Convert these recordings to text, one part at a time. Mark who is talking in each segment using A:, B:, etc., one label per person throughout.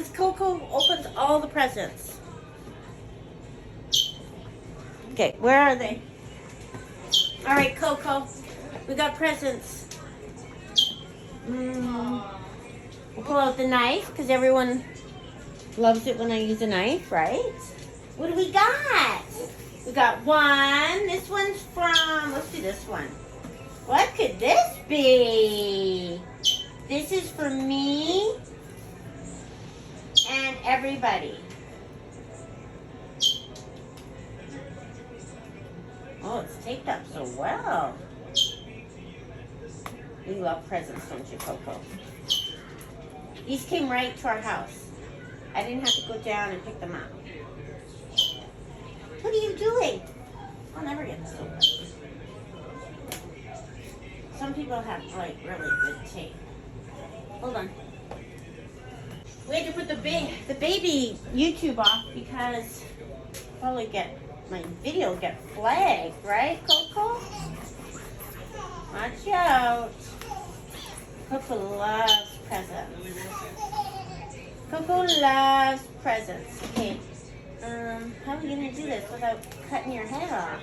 A: because Coco opens all the presents. Okay, where are they? All right, Coco, we got presents. We'll pull out the knife because everyone loves it when I use a knife, right? What do we got? We got one. This one's from, let's see this one. What could this be? This is for me and everybody. Oh, it's taped up so well. We love presents, don't you, Coco? These came right to our house. I didn't have to go down and pick them up. What are you doing? I'll never get this open. Some people have like really good tape. Hold on. We had to put the baby YouTube off because probably my video will get flagged, right, Coco? Watch out. Coco loves presents. Coco loves presents. Okay. How are we gonna do this without cutting your head off?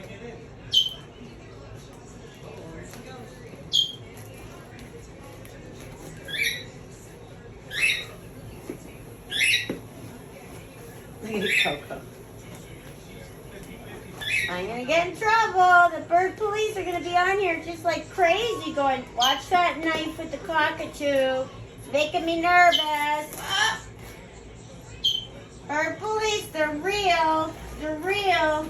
A: Look at Coco. I'm gonna get in trouble. The bird police are gonna be on here just like crazy going, watch that knife with the cockatoo. It's making me nervous. Bird police, they're real. They're real.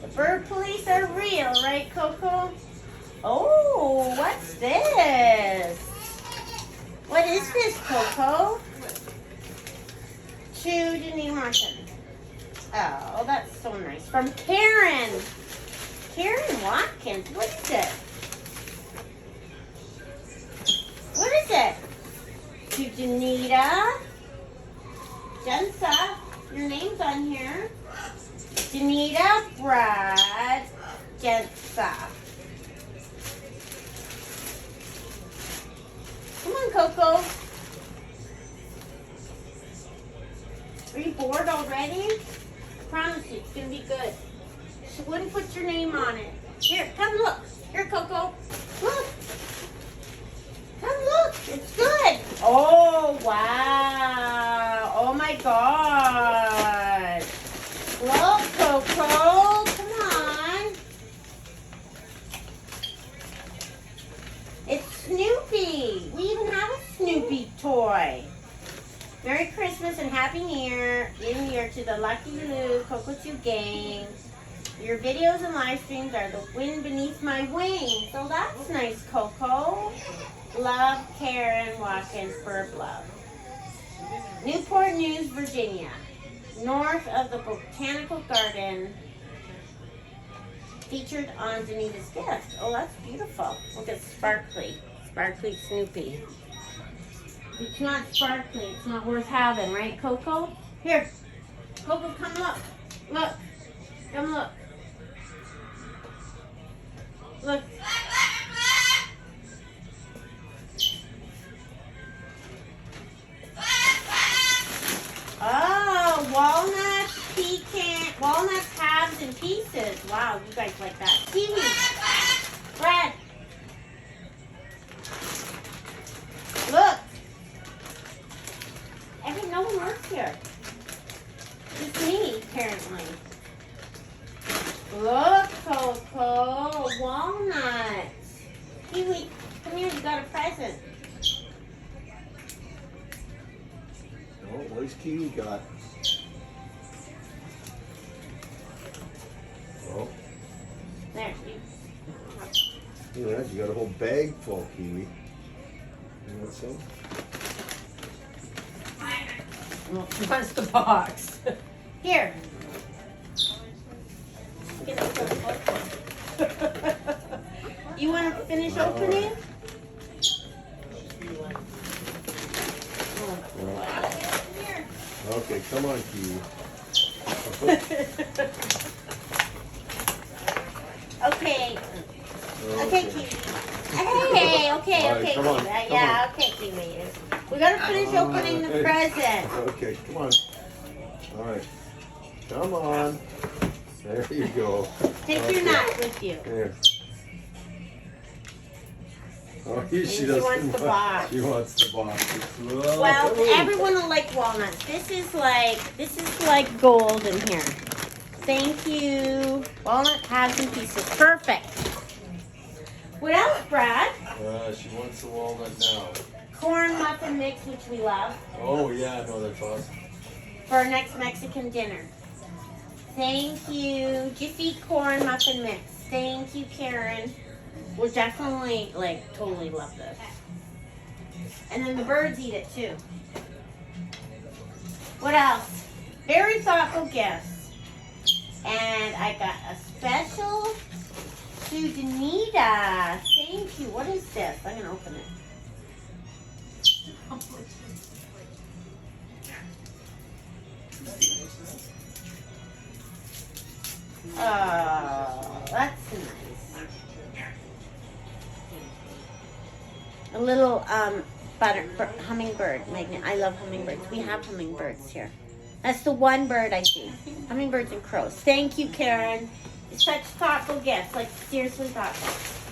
A: The bird police are real, right, Coco? Oh, what's this? What is this, Coco? To Janine Martin. Oh, that's so nice. From Karen. Karen Watkins. What is it? What is it? To Janita. Jensa. Your name's on here. Janita, Brad, Jensa. Come on, Coco. Are you bored already? I promise you, it's going to be good. She wouldn't put your name on it. Here, come look. Here, Coco. Look. Come look. It's good. Oh, wow. Oh, my God. Look, Coco. Come on. It's Snoopy. We even have a Snoopy toy. Merry Christmas and Happy New Year to the Lucky Lou Coco 2 gang. Your videos and live streams are the wind beneath my wings. So that's nice, Coco. Love, Karen Watkins, Bird Love. Newport News, Virginia. North of the Botanical Garden. Featured on Danita's gift. Oh, that's beautiful. Look at Sparkly. Sparkly Snoopy. It's not sparkly. It's not worth having, right, Coco? Here. Coco, come look. Look. Come look. Look. Oh, walnuts, pecan, walnuts, halves, and pieces. Wow, you guys like that. Kiwi. Brad. Look. No one works here. Just me, apparently. Look, Coco, walnuts. Kiwi, come here, you got a present.
B: Oh, what's Kiwi got? Oh.
A: There, you.
B: Look at that, you got a whole bag full, Kiwi. You want some?
A: What's the box? Here. You want to finish opening?
B: Okay, come on, Kiwi.
A: Okay. Okay, Kiwi. Hey, okay,
B: All right,
A: okay,
B: come on,
A: Kiwi.
B: come
A: Yeah, okay, Kiwi. We gotta finish opening the
B: Hey.
A: present.
B: Okay, come on. All right. Come on. There you go.
A: Take
B: Okay.
A: your nut with you.
B: There. Oh,
A: She wants the box.
B: She wants the box.
A: Well, everyone will like walnuts. This is like gold in here. Thank you. Walnut halves and pieces. Perfect. What else, Brad?
B: She wants the walnut now.
A: Corn muffin mix, which we love,
B: Oh yeah, no, that's awesome.
A: for our next Mexican dinner. Thank you. Jiffy corn muffin mix. Thank you, Karen. We'll definitely, totally love this. And then the birds eat it too. What else? Very thoughtful gifts. And I got a special to Danita. Thank you. What is this? I'm going to open it. Oh, that's nice. A little hummingbird magnet. I love hummingbirds. We have hummingbirds here. That's the one bird I see. Hummingbirds and crows. Thank you, Karen. Such thoughtful gifts. Seriously thoughtful.